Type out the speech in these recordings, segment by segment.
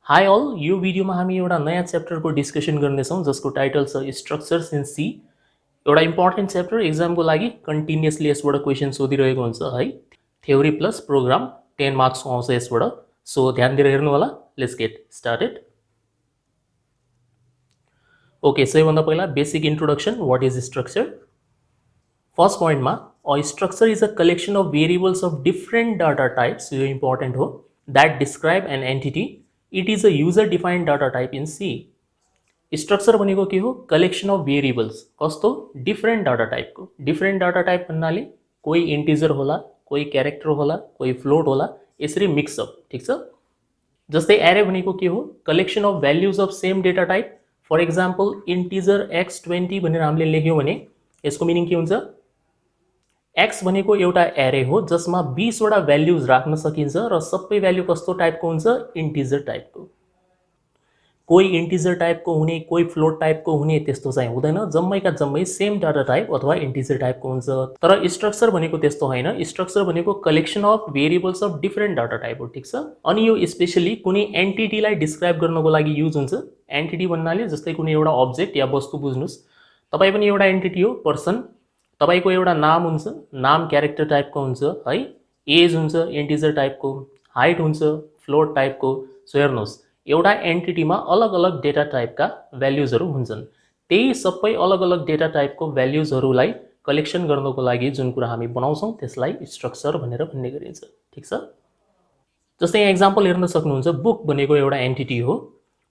High all यो भिडियोमा हामी एउटा नयाँ च्याप्टरको डिस्कसन गर्नेछौँ जसको टाइटल छ स्ट्रक्चर्स इन सी। एउटा इम्पोर्टेन्ट च्याप्टर एक्जामको लागि कन्टिन्युसली यसबाट क्वेसन सोधिरहेको हुन्छ है। थ्योरी प्लस प्रोग्राम 10 मार्क्सको आउँछ यसबाट। सो ध्यान दिएर हेर्नु होला। Let's get started. ओके, सबैभन्दा पहिला basic introduction, what is structure. First पोइन्टमा a structure is a collection of variables of different data types, यो इम्पोर्टेन्ट हो, that describe an entity. It is a user defined data type in C. Structure भनेको के हो? Collection of variables. कस्तो? Different data टाइपको। Different data type भन्नाले कोही integer होला, कोही क्यारेक्टर होला, कोही फ्लोट होला, यसरी मिक्सअप। ठिक छ। जस्तै एरे भनेको के हो? Collection of values of same data type. For example integer x20 भनेर हामीले लेख्यौँ भने यसको मिनिङ के हुन्छ? एक्स भनेको एउटा एरे हो जसमा 20 वटा भ्याल्युज राख्न सकिन्छ र सबै भ्याल्यु कस्तो टाइपको हुन्छ? इन्टिजर टाइपको। कोही इन्टिजर टाइपको हुने, कोही फ्लोट टाइपको हुने त्यस्तो चाहिँ हुँदैन। जम्मैका जम्मै सेम डाटा टाइप अथवा इन्टिजर टाइपको हुन्छ। तर स्ट्रक्चर भनेको त्यस्तो होइन। स्ट्रक्चर भनेको collection of variables of different data type हो। ठिक छ। अनि यो स्पेसली कुनै एन्टिटीलाई डिस्क्राइब गर्नको लागि युज हुन्छ। एन्टिटी भन्नाले जस्तै कुनै एउटा अब्जेक्ट या वस्तु बुझ्नुहोस्। तपाईँ पनि एउटा एन्टिटी हो, पर्सन। तपाईँको एउटा नाम हुन्छ, नाम क्यारेक्टर टाइपको हुन्छ है। एज हुन्छ इन्टिजर टाइपको, हाइट हुन्छ फ्लोट टाइपको। सो हेर्नुहोस्, एउटा एन्टिटीमा अलग अलग डेटा टाइपका भ्याल्युजहरू हुन्छन्। त्यही सबै अलग अलग डेटा टाइपको भ्याल्युजहरूलाई कलेक्सन गर्नको लागि जुन कुरा हामी बनाउँछौँ त्यसलाई स्ट्रक्चर भनेर भन्ने गरिन्छ। ठिक छ। जस्तै यहाँ एक्जाम्पल हेर्न सक्नुहुन्छ, बुक भनेको एउटा एन्टिटी हो।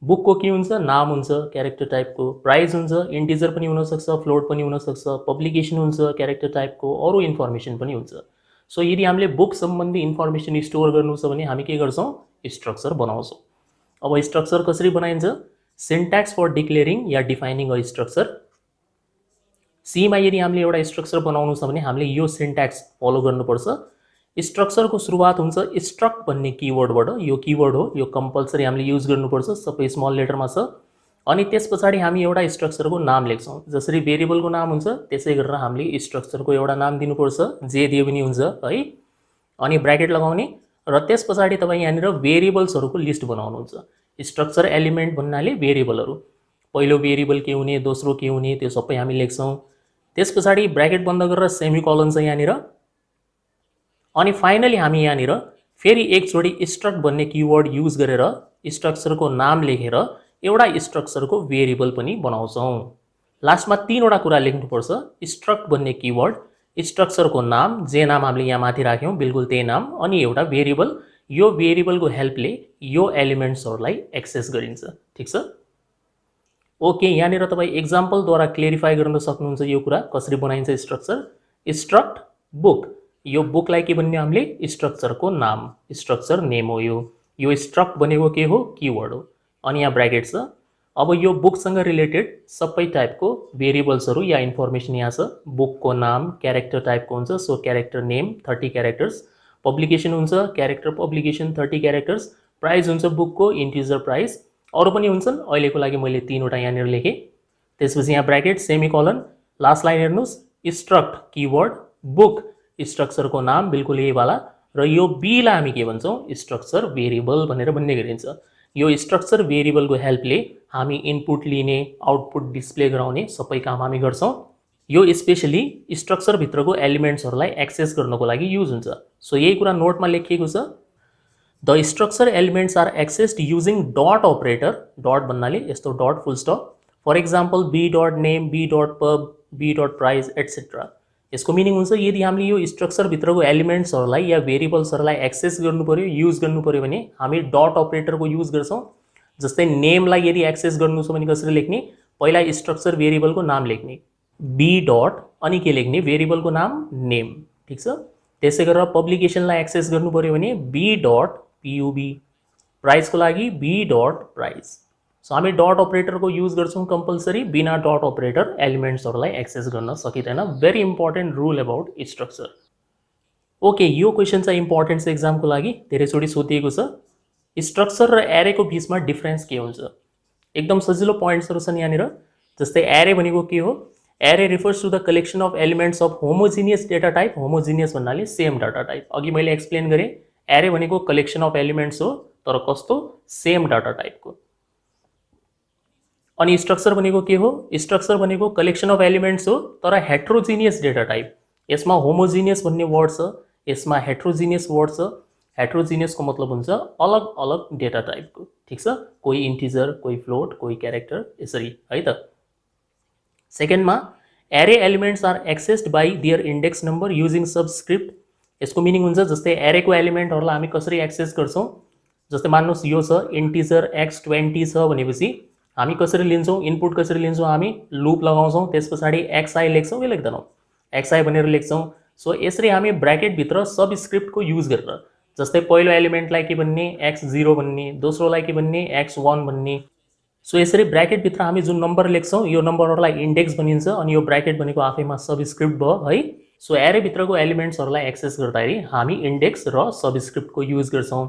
बुकको के हुन्छ? नाम हुन्छ क्यारेक्टर टाइपको, प्राइस हुन्छ इन्टिजर पनि हुनसक्छ, फ्लोट पनि हुनसक्छ, पब्लिकेसन हुन्छ क्यारेक्टर टाइपको, अरू इन्फर्मेसन पनि हुन्छ। सो यदि हामीले बुक सम्बन्धी इन्फर्मेसन स्टोर गर्नु छ भने हामी के गर्छौँ? स्ट्रक्चर बनाउँछौँ। अब स्ट्रक्चर कसरी बनाइन्छ? सिन्ट्याक्स फर डिक्लेरिङ या डिफाइनिङ अ स्ट्रक्चर। सीमा यदि हामीले एउटा स्ट्रक्चर बनाउनु छ भने हामीले यो सिन्ट्याक्स फलो गर्नुपर्छ। स्ट्रक्चरको सुरुवात हुन्छ स्ट्रक्ट भन्ने किवर्डबाट। यो किवर्ड हो, यो कम्पलसरी हामीले युज गर्नुपर्छ, सबै स्मल लेटरमा छ। अनि त्यस पछाडि हामी एउटा स्ट्रक्चरको नाम लेख्छौँ। जसरी भेरिएबलको नाम हुन्छ त्यसै गरेर हामीले स्ट्रक्चरको एउटा नाम दिनुपर्छ, जे दिए पनि हुन्छ है। अनि ब्र्याकेट लगाउने र त्यस पछाडि तपाईँ यहाँनिर भेरिएबल्सहरूको लिस्ट बनाउनुहुन्छ। स्ट्रक्चर एलिमेन्ट भन्नाले भेरिएबलहरू, पहिलो भेरिएबल के हुने, दोस्रो के हुने, त्यो सबै हामी लेख्छौँ। त्यस पछाडि ब्र्याकेट बन्द गरेर सेमिकोलन छ यहाँनिर। अनि फाइनली हामी यहाँनिर फेरि एकचोटि स्ट्रक्ट भन्ने किवर्ड युज गरेर स्ट्रक्चरको नाम लेखेर एउटा स्ट्रक्चरको भेरिएबल पनि बनाउँछौँ। लास्टमा तीनवटा कुरा लेख्नुपर्छ। स्ट्रक्ट भन्ने किवर्ड, स्ट्रक्चरको नाम, जे नाम हामीले यहाँ माथि राख्यौँ बिल्कुल त्यही नाम, अनि एउटा भेरिएबल। यो भेरिएबलको हेल्पले यो एलिमेन्ट्सहरूलाई एक्सेस गरिन्छ। ठिक छ। ओके, यहाँनिर तपाईँ एक्जाम्पलद्वारा क्लियरिफाई गर्न सक्नुहुन्छ यो कुरा कसरी बनाइन्छ स्ट्रक्चर। स्ट्रक्ट बुक, यो बुकलाई के भन्ने हामीले? स्ट्रक्चरको नाम, स्ट्रक्चर नेम हो यो स्ट्रक्ट भनेको के हो? किवर्ड हो। अनि यहाँ ब्र्याकेट छ। अब यो बुकसँग रिलेटेड सबै टाइपको भेरिएबल्सहरू या इन्फर्मेसन यहाँ छ। बुकको नाम क्यारेक्टर टाइपको हुन्छ, so character name 30 characters. Publication हुन्छ क्यारेक्टर पब्लिकेसन 30 क्यारेक्टर्स। प्राइस हुन्छ बुकको इन्टिजर प्राइस। अरू पनि हुन्छन्, अहिलेको लागि मैले तीनवटा यहाँनिर लेखेँ। त्यसपछि यहाँ ब्र्याकेट सेमिकोलन। लास्ट लाइन हेर्नुहोस्, स्ट्रक्ट किवर्ड बुक स्ट्रक्चरको नाम बिल्कुल यहीवाला, र यो बीलाई हामी के भन्छौँ? स्ट्रक्चर भेरिएबल भनेर भन्ने गरिन्छ। यो स्ट्रक्चर भेरिएबलको हेल्पले हामी इनपुट लिने, आउटपुट डिस्प्ले गराउने सबै काम हामी गर्छौँ। यो स्पेसली स्ट्रक्चरभित्रको एलिमेन्ट्सहरूलाई एक्सेस गर्नको लागि युज हुन्छ। सो यही कुरा नोटमा लेखिएको छ। The structure elements are accessed using dot operator. Dot भन्नाले यस्तो dot full stop. For example B dot name, B dot pub, B dot price etcetera. यसको मिनिङ हुन्छ यदि हामीले यो स्ट्रक्चरभित्रको एलिमेन्ट्सहरूलाई या भेरिएबल्सहरूलाई एक्सेस गर्नु पऱ्यो, युज गर्नु पऱ्यो भने हामी डट अपरेटरको युज गर्छौँ। जस्तै नेमलाई यदि एक्सेस गर्नु छ भने कसरी लेख्ने? पहिला स्ट्रक्चर भेरिएबलको नाम लेख्ने, बी डट, अनि के लेख्ने? भेरिएबलको नाम नेम। ठिक छ। त्यसै गरेर पब्लिकेसनलाई एक्सेस गर्नु पऱ्यो भने बी डट PUB, प्राइसको लागि बी डट प्राइस। सो हामी डट अपरेटरको युज गर्छौँ कम्पलसरी। बिना डट अपरेटर एलिमेन्ट्सहरूलाई एक्सेस गर्न सकिँदैन। Very important rule about structure. Okay, यो क्वेसन चाहिँ इम्पोर्टेन्ट छ एक्जामको लागि, धेरैचोटि सोधिएको छ। स्ट्रक्चर र एरेको बिचमा डिफ्रेन्स के हुन्छ? एकदम सजिलो पोइन्ट्सहरू छन् यहाँनिर। जस्तै एरे भनेको के हो? Array refers to the collection of elements of homogeneous data type. Homogeneous भन्नाले सेम डाटा टाइप। अघि मैले एक्सप्लेन गरेँ, एरे भनेको कलेक्सन अफ एलिमेन्ट्स हो तर कस्तो सेम डाटा टाइपको। अनि स्ट्रक्चर भनेको के हो? स्ट्रक्चर भनेको कलेक्सन अफ एलिमेंट्स हो तर हेट्रोजिनियस डेटा टाइप। यसमा होमोजिनियस भन्ने वर्ड छ, यसमा हेट्रोजिनियस वर्ड छ। हेट्रोजिनियसको मतलब हुन्छ अलग अलग डेटा टाइपको, ठीक छ। कोही इन्टिजर, कोही फ्लोट, कोही क्यारेक्टर, यसरी है त। सेकेन्डमा array elements are accessed by their index number using subscript. यसको मिनिङ हुन्छ जस्तै एरेको एलिमेन्टहरूलाई हामी कसरी एक्सेस गर्छौं, जस्तै मान्नुहोस् यो छ इन्टिजर x20 छ भनेपछि हामी कसरी लिन्छौं, इनपुट कसरी लिन्छौं, हामी लूप लगाउँछौं, त्यस पछाडि xi लेख्छौं कि लेख्दैनौं, xi भनेर लेख्छौं। सो यसरी हामी ब्र्याकेट भित्र सबस्क्रिप्टको युज गरेर, जस्तै पहिलो एलिमेन्टलाई के भन्ने x0 भन्ने, दोस्रोलाई के भन्ने x1 भन्ने। सो यसरी ब्र्याकेट भित्र हामी जुन नम्बर लेख्छौं यो नम्बरहरूलाई इन्डेक्स भनिन्छ अनि यो ब्र्याकेट भनेको आफैमा सबस्क्रिप्ट भयो है। सो एरे भित्रको एलिमेन्ट्सहरूलाई एक्सेस गर्दाखेरि हामी इन्डेक्स र सबस्क्रिप्टको युज गर्छौं।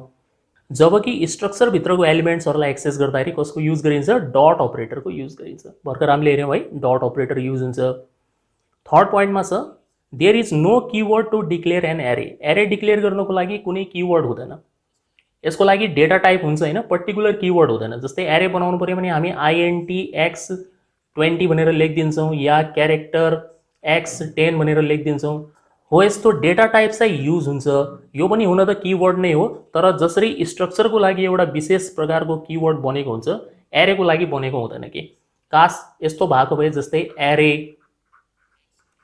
जबकि स्ट्रक्चर भित्रको एलिमेन्ट्सहरूलाई एक्सेस गर्दाखेरि कसको युज गरिन्छ, डट अपरेटरको युज गरिन्छ। भर्खर हामीले हेर्यौं है, डट अपरेटर युज हुन्छ। थर्ड पोइन्टमा छ there is no keyword to declare an array. Array declare गर्नको लागि कुनै कीवर्ड हुँदैन। यसको लागि डेटा टाइप हुन्छ हैन, पर्टिकुलर कीवर्ड हुँदैन। जस्तै एरे बनाउनु पर्यो भने हामी INT x20 भनेर लेखिदिन्छौं या क्यारेक्टर x10 भनेर लेखिदिन्छौं। हो यस्तो डेटा टाइप चाहिँ युज हुन्छ, यो पनि हुन त कीवर्ड नै हो, तर जसरी स्ट्रक्चरको लागि एउटा विशेष प्रकारको कीवर्ड बनेको हुन्छ एरेको लागि बनेको हुँदैन के। काश यस्तो भएको भए जस्तै एरे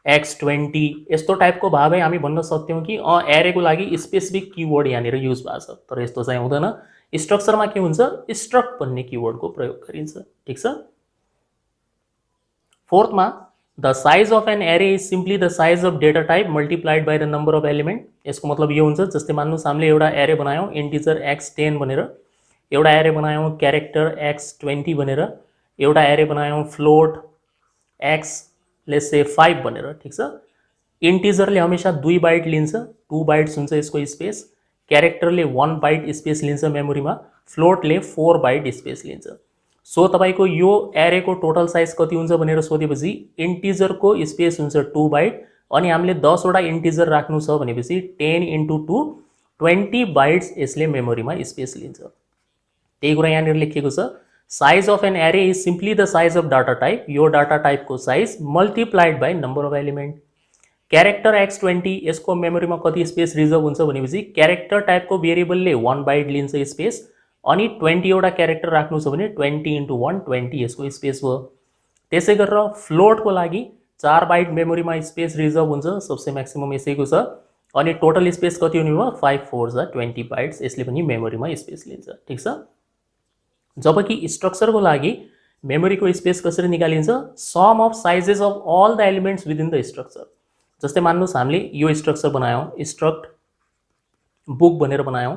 x20 यस्तो टाइपको भए भए हामी भन्न सक्थ्यौं कि एरेको लागि स्पेसिफिक कीवर्ड यहाँनिर युज भएको छ, तर यस्तो चाहिँ हुँदैन। स्ट्रक्चरमा के हुन्छ, स्ट्रक्ट भन्ने कीवर्डको प्रयोग गरिन्छ, ठीक छ। फोर्थमा the size of an array is simply the size of data type multiplied by the number of element. यसको मतलब यो हुन्छ जस्तै मान्नुहोस् हामीले एउटा एरे बनायौं इन्टिजर x10 भनेर, एउटा एरे बनायौं क्यारेक्टर x20 भनेर, एउटा एरे बनायौं फ्लोट x लेट्स से 5 भनेर, ठीक छ। इन्टिजरले हमेशा 2 बाइट लिन्छ, 2 बाइट्स हुन्छ यसको स्पेस, क्यारेक्टरले 1 बाइट स्पेस लिन्छ मेमोरीमा, फ्लोटले 4 बाइट स्पेस लिन्छ। सो तपाईको यो एरेको टोटल साइज कति हुन्छ भनेर सोधेपछि इन्टिजरको स्पेस हुन्छ 2 बाइट अनि हामीले 10 वटा इन्टिजर राख्नु छ भनेपछि 10 × 2 20 बाइट्स यसले मेमोरीमा स्पेस लिन्छ। त्यही कुरा यहाँनिर लेखिएको छ, size of an array is simply the size of data type, यो डाटा टाइपको size multiplied by number of element. Character x20 यसको मेमोरीमा कति स्पेस रिजर्भ हुन्छ भनेपछि क्यारेक्टर टाइपको भेरिएबलले 1 बाइट लिन्छ स्पेस अनि 20 वटा क्यारेक्टर राख्नु छ भने 20 × 1 20 यसको स्पेस भयो। त्यसै गरेर फ्लोटको लागि 4 बाइट मेमोरीमा स्पेस रिजर्भ हुन्छ, सबसे म्याक्सिमम यसैको छ अनि टोटल स्पेस कति हुने भयो 5 4 जा 20 बाइट्स यसले पनि मेमोरीमा स्पेस लिन्छ, ठीक छ। जबकि स्ट्रक्चरको लागि मेमोरीको स्पेस कसरी निकालिन्छ, sum of sizes of all the elements within the structure. जस्तै मान्नुहोस् हामीले यो स्ट्रक्चर बनायौं, स्ट्रक्ट बुक भनेर बनायौं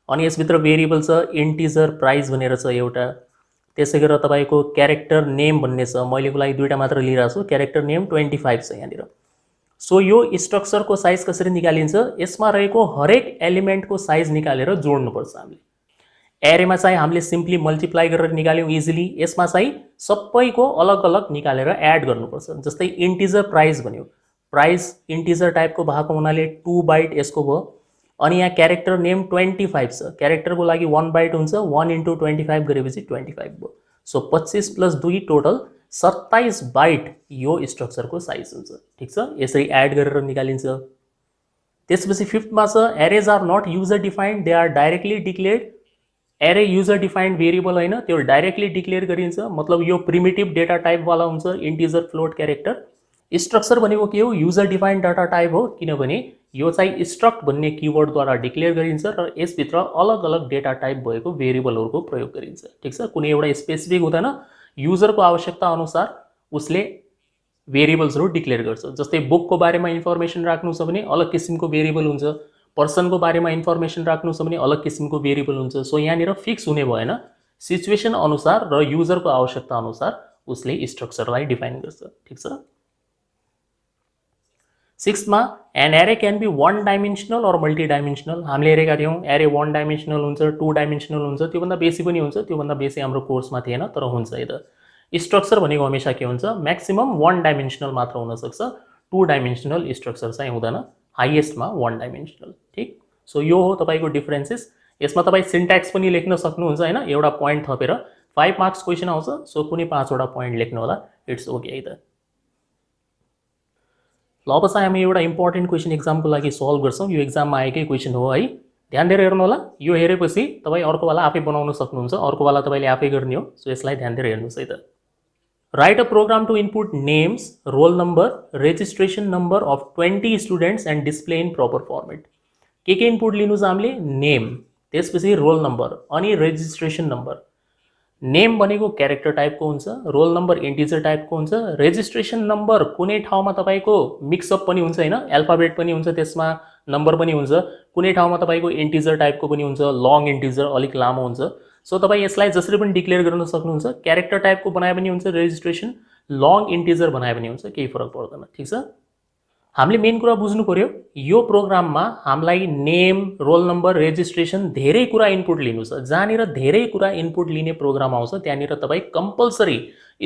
अनि यसभित्र भेरिएबल छ इन्टिजर प्राइस भनेर छ एउटा, त्यसै गरेर तपाईको क्यारेक्टर नेम भन्ने छ, मैलेको लागि दुईटा मात्र लिइरहेको छु, क्यारेक्टर नेम 25 छ यहाँनिर। सो यो स्ट्रक्चरको साइज कसरी निकालिन्छ, यसमा रहेको हरेक एलिमेन्टको साइज निकालेर जोड्नुपर्छ हामीले। एरेमा चाहिँ हामीले सिम्पली मल्टिप्लाई गरेर निकाल्यौं इजिली, यसमा चाहिँ सबैको अलग अलग निकालेर एड गर्नुपर्छ। जस्तै इन्टिजर प्राइस भन्यो, प्राइस इन्टिजर टाइपको भएको हुनाले 2 बाइट यसको भयो अनि यहाँ क्यारेक्टर नेम 25 छ, क्यारेक्टरको लागि 1 बाइट हुन्छ, 1 × 25 गरेपछि 25 भयो। सो 25 + 2 टोटल 27 बाइट यो स्ट्रक्चरको साइज हुन्छ, ठीक छ। यसरी एड गरेर निकालिन्छ। त्यसपछि फिफ्थमा छ arrays are not user defined, they are directly declared. Array user defined variable हैन, त्यो डाइरेक्टली डिक्लेयर गरिन्छ, मतलब यो प्रिमिटिभ डेटा टाइप वाला हुन्छ, इन्टिजर फ्लोट क्यारेक्टर। स्ट्रक्चर भनेको के हो, युजर डिफाइन्ड डाटा टाइप हो, किनभने यो चाहिँ स्ट्रक्ट भन्ने कीवर्डद्वारा डिक्लेयर गरिन्छ र यसभित्र अलग अलग डेटा टाइप भएको भेरिएबलहरूको प्रयोग गरिन्छ, ठीक छ। कुनै एउटा स्पेसिफिक हुँदैन, युजरको आवश्यकता अनुसार उसले भेरिएबल्सहरू डिक्लेयर गर्छ। जस्तै बुकको बारेमा इन्फर्मेसन राख्नु छ भने अलग किसिमको भेरिएबल हुन्छ, पर्सनको बारेमा इन्फर्मेसन राख्नु छ भने अलग किसिमको भेरिएबल हुन्छ। सो यहाँनिर फिक्स हुने भएन, सिचुएसन अनुसार र युजरको आवश्यकता अनुसार उसले स्ट्रक्चरलाई डिफाइन गर्छ, ठीक छ। सिक्स्थमा an array can be 1 dimensional और मल्टी डाइमेन्सनल। हामीले हेरेका थियौं एरे 1 डाइमेन्सनल हुन्छ, 2 डाइमेन्सनल हुन्छ, त्योभन्दा बेसी पनि हुन्छ, त्योभन्दा बेसी हाम्रो कोर्समा थिएन तर हुन्छ है त। स्ट्रक्चर भनेको हमेशा के हुन्छ, म्याक्सिमम 1 डाइमेन्सनल मात्र हुन सक्छ, 2 डाइमेन्सनल स्ट्रक्चर चाहिँ हुँदैन, हाईएस्टमा 1 डाइमेन्सनल, ठीक। सो यो हो तपाईको डिफरेन्सेस। यसमा तपाईँ सिन्ट्याक्स पनि लेख्न सक्नुहुन्छ हैन, एउटा पोइन्ट थपेर 5 मार्क्स क्वेसन आउँछ, सो कुनै 5 वटा पोइन्ट लेख्नु होला, इट्स ओके है त। ल अब चाहिँ हामी एउटा इम्पोर्टेन्ट क्वेसन एक्जामको लागि सल्भ गर्छौँ। यो एक्जाममा आएकै क्वेसन हो है, ध्यान दिएर हेर्नु होला। यो हेरेपछि तपाईँ अर्को वाला आफै बनाउन सक्नुहुन्छ, अर्को वाला तपाईँले आफै गर्ने हो, सो यसलाई ध्यान दिएर हेर्नुहोस् है त। Write a program to input names, roll number, registration number of 20 students and display in proper format. के इनपुट लिनु छ हामीले? नेम, त्यसपछि रोल नम्बर अनि रेजिस्ट्रेसन नम्बर। नेम भनेको क्यारेक्टर टाइपको हुन्छ, रोल नम्बर इन्टिजर टाइपको हुन्छ, रेजिस्ट्रेसन नम्बर कुनै ठाउँमा तपाईँको मिक्सअप पनि हुन्छ हैन, एल्फाबेट पनि हुन्छ त्यसमा, नम्बर पनि हुन्छ, कुनै ठाउँमा तपाईँको इन्टिजर टाइपको पनि हुन्छ, लङ इन्टिजर अलिक लामो हुन्छ। सो तपाईँ यसलाई जसरी पनि डिक्लेयर गर्न सक्नुहुन्छ। क्यारेक्टर टाइपको बनाए पनि हुन्छ रेजिस्ट्रेसन, लङ इन्टिजर बनाए पनि हुन्छ, केही फरक पर्दैन, ठीक छ। हामीले मेन कुरा बुझ्नु पर्यो, यो प्रोग्राममा हामीलाई नेम, रोल नम्बर, रेजिस्ट्रेसन धेरै कुरा इनपुट लिनु छ। जहाँनिर धेरै कुरा इनपुट लिने प्रोग्राम आउँछ त्यहाँनिर तपाईँ कम्पलसरी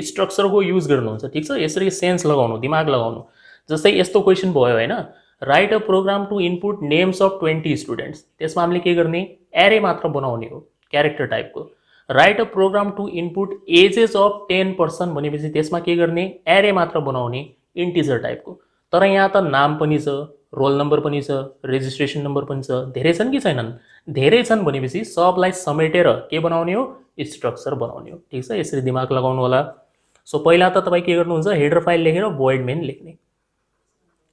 स्ट्रक्चरको युज गर्नुहुन्छ, ठीक छ। यसरी सेन्स लगाउनु, दिमाग लगाउनु। जस्तै यस्तो क्वेसन भयो हैन, write a program to input names of 20 students, त्यसमा हामीले के गर्ने? एरे मात्र बनाउने हो क्यारेक्टर टाइपको। Write a program to input ages of 10 person भनेपछि त्यसमा के गर्ने? एरे मात्र बनाउने, इन्टिजर टाइपको। तर यहाँ त नाम पनि छ, रोल नम्बर पनि छ, रेजिस्ट्रेसन नम्बर पनि छ, धेरै छन् कि छैनन्? धेरै छन् भनेपछि सबलाई समेटेर के बनाउने हो? स्ट्रक्चर बनाउने हो, ठीक छ। यसरी दिमाग लगाउनु होला। सो पहिला त तपाईँ के गर्नुहुन्छ? हेडर फाइल लेखेर void main लेख्ने,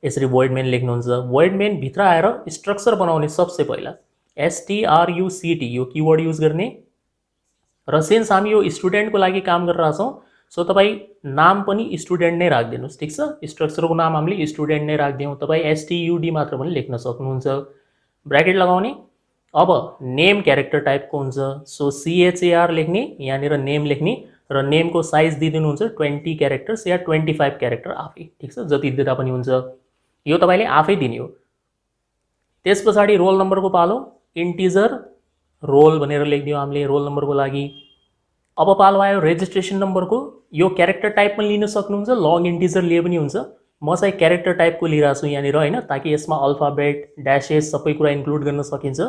यसरी void main लेख्नुहुन्छ। void main भित्र आएर स्ट्रक्चर बनाउने सबसे पहिला struct यो किवर्ड युज गर्ने। र सिन्स हामी यो स्टुडेन्टको लागि काम गरिरहेका छौँ, सो तपाईँ नाम पनि स्टुडेन्ट नै राखिदिनुहोस्, ठीक छ। स्ट्रक्चरको नाम हामीले स्टुडेन्ट नै राखिदिउँ। तपाईँ STUD मात्र पनि लेख्न सक्नुहुन्छ, ब्र्याकेट लगाउने। अब नेम क्यारेक्टर टाइपको हुन्छ, सो CHAR लेख्ने, यहाँनिर नेम लेख्ने, र नेमको साइज दिइदिनुहुन्छ 20 क्यारेक्टर्स या 25 क्यारेक्टर आफै, ठीक छ। जति दिँदा पनि हुन्छ, यो तपाईँले आफै दिने हो। त्यस पछाडि रोल नम्बरको पालो, इन्टिजर रोल भनेर लेखिदियो हामीले रोल नम्बरको लागि। अब पालो आयो रेजिस्ट्रेसन नम्बरको। यो क्यारेक्टर टाइप पनि लिन सक्नुहुन्छ, लङ इन्टिजर लिए पनि हुन्छ। म चाहिँ क्यारेक्टर टाइपको लिइरहेको छु यहाँनिर हैन, ताकि यसमा अल्फाबेट, ड्यासेस सबै कुरा इन्क्लुड गर्न सकिन्छ।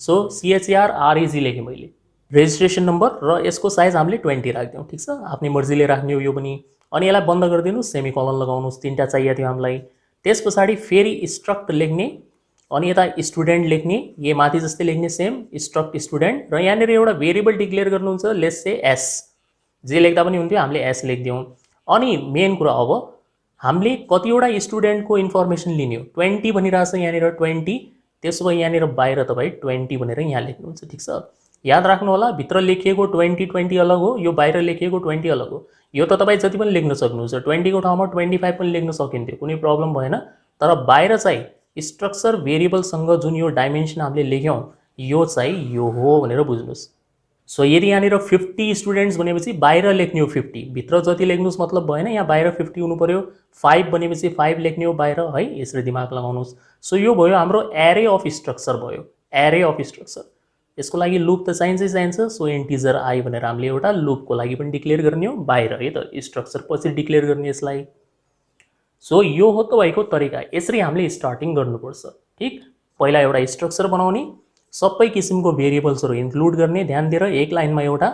सो CHAR REG लेखेँ मैले, रेजिस्ट्रेसन नम्बर, र यसको साइज हामीले 20 राखिदिउँ, ठीक छ। आफ्नै मर्जीले राख्ने हो यो पनि। अनि यसलाई बन्द गरिदिनु, सेमिकोलन लगाउनुहोस्, 3टा चाहिएको थियो हामीलाई। त्यस पछाडि फेरि स्ट्रक्ट लेख्ने, अनि यता स्टुडेन्ट लेख्ने, ये माथि जस्तै लेख्ने सेम, स्ट्रक्ट स्टुडेन्ट। र यहाँनिर एउटा भेरिएबल डिक्लेयर गर्नुहुन्छ, लेट्स से S, जे लेख्दा पनि हुन्थ्यो, हामीले S लेखिदिउँ। अनि मेन कुरा अब हामीले कतिवटा स्टुडेन्टको इन्फर्मेसन लिने हो? 20 भनिरहेछ यहाँनिर, 20। त्यसो भए यहाँनिर बाहिर तपाईँ 20 भनेर यहाँ लेख्नुहुन्छ, ठिक छ। याद राख्नु होला, भित्र लेखिएको 20 अलग हो, यो बाहिर लेखिएको 20 अलग हो। यो त तपाईँ जति पनि लेख्न सक्नुहुन्छ, 20 को ठाउँमा 25 पनि लेख्न सकिन्थ्यो, कुनै प्रब्लम भएन। तर बाहिर चाहिँ स्ट्रक्चर भेरिएबलसँग जुन यो डाइमेन्सन हामीले लेख्यौँ, यो चाहिँ यो हो भनेर बुझ्नुहोस्। सो यदि यहाँनिर 50 स्टुडेन्ट्स भनेपछि बाहिर लेख्ने हो 50, भित्र जति लेख्नुहोस् मतलब भएन, यहाँ बाहिर 50 हुनु पर्यो। 5 भनेपछि 5 लेख्ने हो बाहिर है, यसरी दिमाग लगाउनुहोस्। सो यो भयो हाम्रो एरे अफ स्ट्रक्चर भयो, एरे अफ स्ट्रक्चर। यसको लागि लुप त चाहिन्छ। सो इन्टिजर आई भनेर हामीले एउटा लुपको लागि पनि डिक्लेयर गर्ने हो बाहिर है त, स्ट्रक्चर पछि डिक्लेयर गर्ने यसलाई। सो यो हो तपाईँको तरिका, यसरी हामीले स्टार्टिङ गर्नुपर्छ, ठीक। पहिला एउटा स्ट्रक्चर बनाउने, सबै किसिमको भेरिएबल्सहरू इन्क्लुड गर्ने, ध्यान दिएर एक लाइनमा एउटा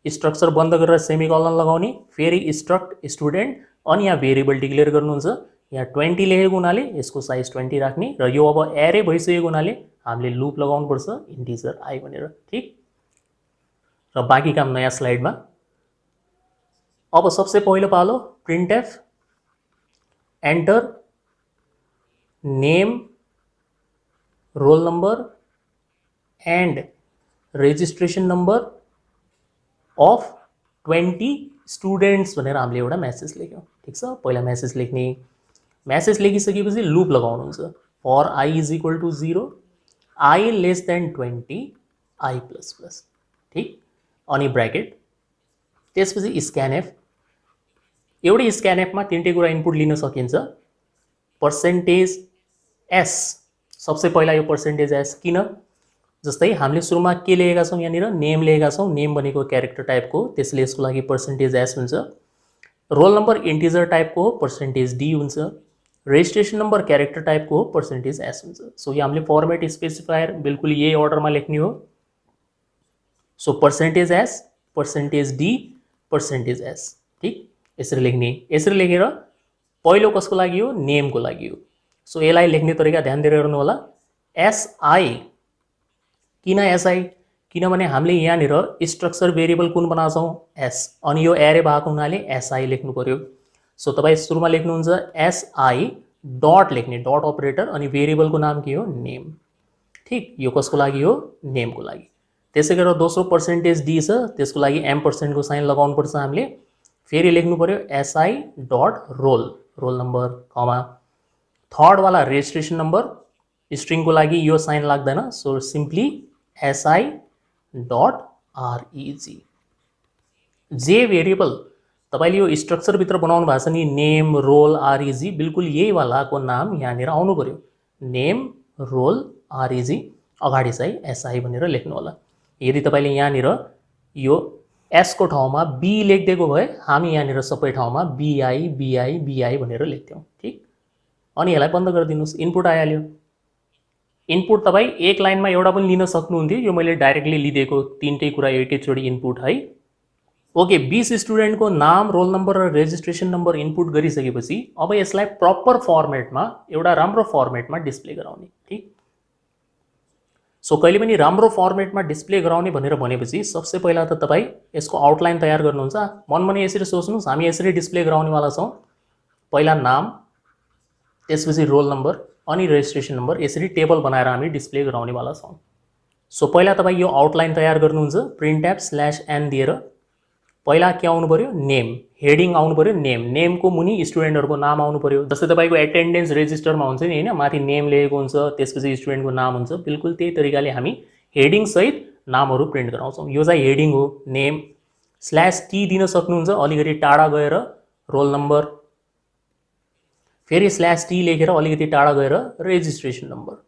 स्ट्रक्चर बन्द गरेर सेमिकोलन लगाउने, फेरि स्ट्रक्ट स्टुडेन्ट, अनि यहाँ भेरिएबल डिक्लेयर गर्नुहुन्छ। यहाँ 20 लेखेको हुनाले यसको साइज 20 राख्ने, र यो अब एरे भइसकेको हुनाले हामीले लुप लगाउनुपर्छ, इन्टिजर आई भनेर, ठीक। र बाँकी काम नयाँ स्लाइडमा। अब सबसे पहिलो पालो printf, enter name, roll number and registration number of 20 students भनेर हामीले एउटा मेसेज लेख्यौँ, ठिक छ। पहिला मेसेज लेख्ने, मेसेज लेखिसकेपछि लुप लगाउनुहुन्छ, for I is equal to 0, I less than 20, I plus plus, ठिक। अनि ब्र्याकेट, त्यसपछि स्क्यानएफ। एउटै स्क्यानएफमा 3टै कुरा इनपुट लिन सकिन्छ। %S, सबसे पहिला यो %S किन? जस्तै हामीले सुरुमा के लेखेका छौँ, यहाँनिर नेम लेखेका छौँ, नेम भनेको क्यारेक्टर टाइपको, त्यसले यसको लागि %S हुन्छ। रोल नम्बर इन्टिजर टाइपको हो, %D हुन्छ। रेजिस्ट्रेसन नम्बर क्यारेक्टर टाइपको हो, %S हुन्छ। सो यो हामीले फर्मेट स्पेसिफायर बिल्कुल यही अर्डरमा लेख्ने हो। So percentage S, percentage D, percentage S. ठिक, यसरी लेख्ने। यसरी लेखेर पहिलो कसको लागि हो, नेमको लागि हो। सो यसलाई लेख्ने तरिका ध्यान दिएर हेर्नु होला। एसआई, किन एसआई? किनभने हामीले यहाँनिर स्ट्रक्चर भेरिएबल कुन बनाएको छौँ, एस, अनि यो एरे भएको हुनाले एसआई लेख्नु पर्यो। सो तपाईँ सुरुमा लेख्नुहुन्छ एसआई डट लेख्ने, डट अपरेटर, अनि भेरिएबलको नाम के हो, नेम। ठिक, यो कसको लागि हो, नेमको लागि। त्यसै गरेर दोस्रो पर्सेन्टेज डी छ, त्यसको लागि एम्परसेन्टको साइन लगाउनुपर्छ हामीले। फेरि लेख्नु पर्यो SI dot roll, roll number, comma. थर्डवाला रेजिस्ट्रेसन नम्बर, स्ट्रिङको लागि यो साइन लाग्दैन, so simply SI dot REG. जे भेरिएबल तपाईँले यो स्ट्रक्चरभित्र बनाउनु भएको छ नि, नेम, रोल, आरइजी, बिल्कुल यही वालाको नाम यहाँनिर आउनु पर्यो। नेम, रोल, आरइजी, अगाडि चाहिँ एसआई भनेर लेख्नु होला। यदि तपाईँले यहाँनिर यो एसको ठाउँमा बी लेखिदिएको भए हामी यहाँनिर सबै ठाउँमा बिआई बिआई बिआई भनेर लेख्थ्यौँ। ठिक, अनि यसलाई बन्द गरिदिनुहोस्। इनपुट आइहाल्यो। इनपुट तपाईँ एक लाइनमा एउटा पनि लिन सक्नुहुन्थ्यो, यो मैले डाइरेक्टली लिदिएको, तीनटै कुरा एकैचोटि इनपुट है। ओके, 20 स्टुडेन्टको नाम, रोल नम्बर र रेजिस्ट्रेसन नम्बर इनपुट गरिसकेपछि अब यसलाई प्रपर फर्मेटमा, एउटा राम्रो फर्मेटमा डिस्प्ले गराउने। ठिक, सो कहिले पनि राम्रो फर्मेटमा डिस्प्ले गराउने भनेर भनेपछि सबसे पहिला त तपाईँ यसको आउटलाइन तयार गर्नुहुन्छ। मनमनै यसरी सोच्नुहोस्, हामी यसरी डिस्प्ले गराउनेवाला छौँ। पहिला नाम, त्यसपछि रोल नम्बर अनि रेजिस्ट्रेसन नम्बर, यसरी टेबल बनाएर हामी डिस्प्ले गराउनेवाला छौँ। सो पहिला तपाईँ यो आउटलाइन तयार गर्नुहुन्छ। प्रिन्ट एफ स्ल्यास एन दिएर पहिला के आउनु पर्यो, नेम, हेडिङ आउनु पर्यो, नेम। नेमको मुनि स्टुडेन्टहरूको नाम आउनु पर्यो। जस्तै तपाईँको एटेन्डेन्स रेजिस्टरमा हुन्छ नि होइन, माथि नेम लेखेको हुन्छ, त्यसपछि स्टुडेन्टको नाम हुन्छ, बिल्कुल त्यही तरिकाले हामी हेडिङसहित नामहरू प्रिन्ट गराउँछौँ। यो चाहिँ हेडिङ हो, नेम। स्ल्यास टी दिन सक्नुहुन्छ, अलिकति टाढा गएर रोल नम्बर, फेरि स्ल्यास टी लेखेर अलिकति टाढा गएर रेजिस्ट्रेसन नम्बर।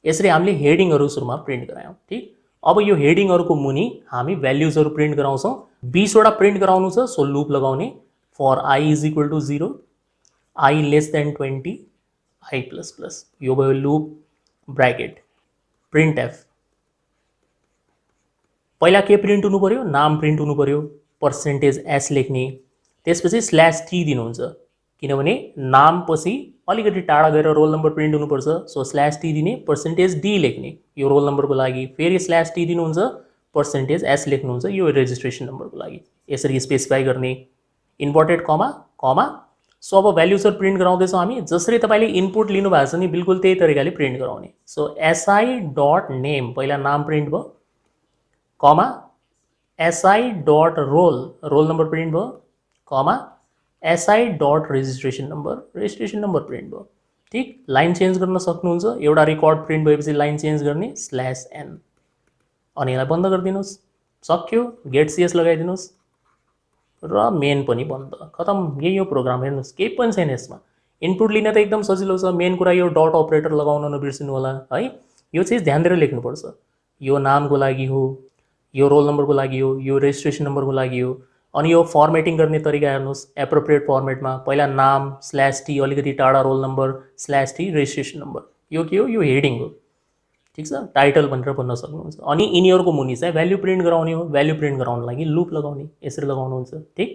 यसरी हामीले हेडिङहरू सुरुमा प्रिन्ट गरायौँ। ठिक, अब यो हेडिङहरूको मुनि हामी भ्याल्युजहरू प्रिन्ट गराउँछौँ। 20 वटा प्रिन्ट गराउनु छ, सो लुप लगाउने। For I is equal to 0, I less than 20, I plus plus, यो भयो लुप, ब्राकेट, प्रिन्ट एफ। पहिला के प्रिन्ट हुनु पर्यो, नाम प्रिन्ट हुनु पर्यो, पर्सेन्टेज एस लेख्ने, त्यसपछि स्ल्यास टी दिनुहुन्छ, किनभने नाम पछि अलिकति टाढा गएर रोल नम्बर प्रिन्ट हुनुपर्छ, सो स्ल्यास टी दिने, पर्सेन्टेज डी लेख्ने, यो रोल नम्बरको लागि, फेरि स्ल्यास टी दिनुहुन्छ, पर्सेन्टेज एस लेख्नुहुन्छ, यो रेजिस्ट्रेसन नम्बरको लागि। यसरी स्पेसिफाई गर्ने, इन्भर्टेड कमा, कमा। सो अब भ्याल्युजहरू प्रिन्ट गराउँदैछौँ हामी। जसरी तपाईँले इनपुट लिनुभएको छ नि, बिल्कुल त्यही तरिकाले प्रिन्ट गराउने। सो एसआई डट नेम, पहिला नाम प्रिन्ट भयो, comma, SI dot roll, roll number print भयो, comma, SI dot registration number, registration number print भयो। ठिक, लाइन चेन्ज गर्न सक्नुहुन्छ। एउटा रेकर्ड प्रिन्ट भएपछि लाइन चेन्ज गर्ने, स्ल्यास एन, अनि यसलाई बन्द गरिदिनुहोस्। सक्यो, गेट सिएस लगाइदिनुहोस् र मेन पनि बन्द, खतम। यही हो प्रोग्राम। हेर्नुहोस्, केही पनि छैन यसमा। इनपुट लिन त एकदम सजिलो छ। मेन कुरा यो डट अपरेटर लगाउन नबिर्सिनु होला है। यो चिज ध्यान दिएर लेख्नुपर्छ। यो नामको लागि हो, यो रोल नम्बरको लागि हो, यो रेजिस्ट्रेसन नम्बरको लागि हो। अनि यो फर्मेटिङ गर्ने तरिका हेर्नुहोस्, एप्रोप्रिएट फर्मेटमा पहिला नाम, स्ल्यास टी, अलिकति टाढा roll number, slash T, registration number. यो के हो, यो हेडिङ हो। ठिक छ, टाइटल भनेर भन्न सक्नुहुन्छ। अनि यिनीहरूको मुनि चाहिँ भ्याल्यु प्रिन्ट गराउने हो। भ्याल्यु प्रिन्ट गराउनको लागि लुप लगाउने, यसरी लगाउनुहुन्छ। ठिक,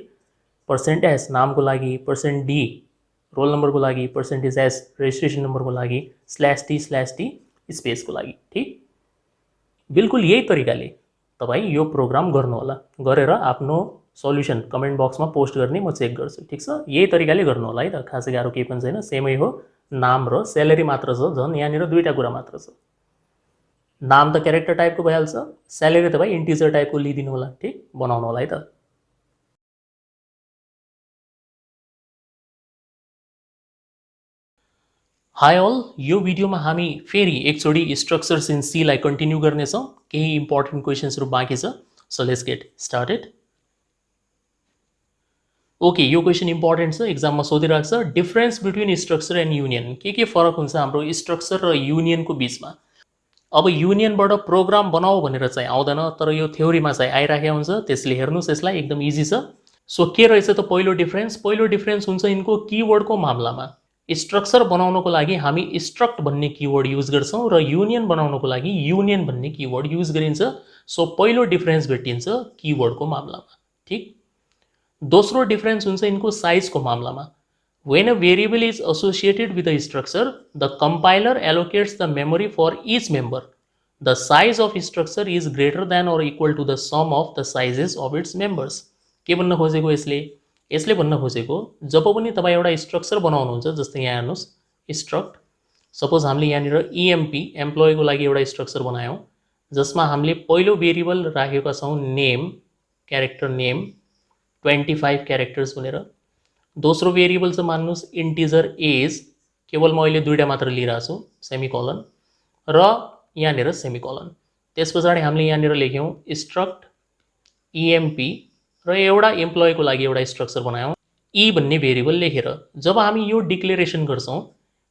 पर्सेन्ट एस नामको लागि, पर्सेन्ट डी रोल नम्बरको लागि, पर्सेन्टेज एस रेजिस्ट्रेसन नम्बरको लागि, स्ल्यास टी स्पेसको लागि। ठिक, बिल्कुल यही तरिकाले तपाईँ यो प्रोग्राम गर्नुहोला। गरेर आफ्नो सल्युसन कमेन्ट बक्समा पोस्ट गर्ने, म चेक गर्छु। ठिक छ, यही तरिकाले गर्नु होला है त, खासै गाह्रो केही पनि छैन। सेमै हो, नाम र स्यालेरी मात्र छ। झन् यहाँनिर दुईवटा कुरा मात्र छ। नाम त क्यारेक्टर टाइपको भइहाल्छ, स्यालेरी तपाईँ इन्टिजर टाइपको लिइदिनु होला। ठिक, बनाउनु होला है त। हाई अल, यो भिडियोमा हामी फेरि एकचोटि स्ट्रक्चर्स इन सीलाई कन्टिन्यू गर्नेछौँ। केही इम्पोर्टेन्ट क्वेसन्सहरू बाँकी छ, so let's get started. Okay, यो क्वेसन इम्पोर्टेन्ट छ, एक्जाममा सोधिरहेको छ। Difference between structure and union, के फरक हुन्छ हाम्रो स्ट्रक्चर र युनियनको बिचमा। अब युनियनबाट प्रोग्राम बनाऊ भनेर चाहिँ आउँदैन, तर यो थ्योरीमा चाहिँ आइराखेको हुन्छ। त्यसले हेर्नुहोस्, यसलाई एकदम इजी छ। सो के रहेछ त पहिलो डिफरेन्स? पहिलो डिफरेन्स हुन्छ यिनको किवर्डको मामलामा। स्ट्रक्चर बनाउनको लागि हामी स्ट्रक्ट भन्ने किवर्ड युज गर्छौं र युनियन बनाउनको लागि युनियन भन्ने किवर्ड युज गरिन्छ। सो पहिलो डिफरेन्स भेटिन्छ किवर्डको मामलामा, ठीक। दोस्रो डिफरेन्स हुन्छ यिनको साइजको मामलामा। When a variable is associated with a structure, the compiler allocates the memory for each member. The size of structure is greater than or equal to the sum of the sizes of its members. के भन्न खोजेको यसले भन्न खोजेको जब पनि तपाईं एउटा structure बनाउनुहुन्छ, जस्तै यहाँ हेर्नुस् स्ट्रक्ट, सपोज हामीले यहाँनिर EMP एम्प्लोयीको लागि एउटा स्ट्रक्चर बनायौं जसमा हामीले पहिलो भेरिएबल राखेका छौं नेम, क्यारेक्टर नेम 25 क्यारेक्टर्स भनेर। दोस्रो भेरिएबल चाहिँ मान्नुस् इन्टिजर एज, केवल म अहिले दुईटा मात्र लिइरहेको छु, सेमिकोलन र यहाँनिर सेमिकोलन। त्यसपछि हामीले यहाँनिर लेख्यौं स्ट्रक्ट EMP र एउटा एम्प्लोयीको लागि एउटा स्ट्रक्चर बनायौं ई भन्ने भेरिएबल लेखेर। जब हामी यो डिक्लेरेसन गर्छौं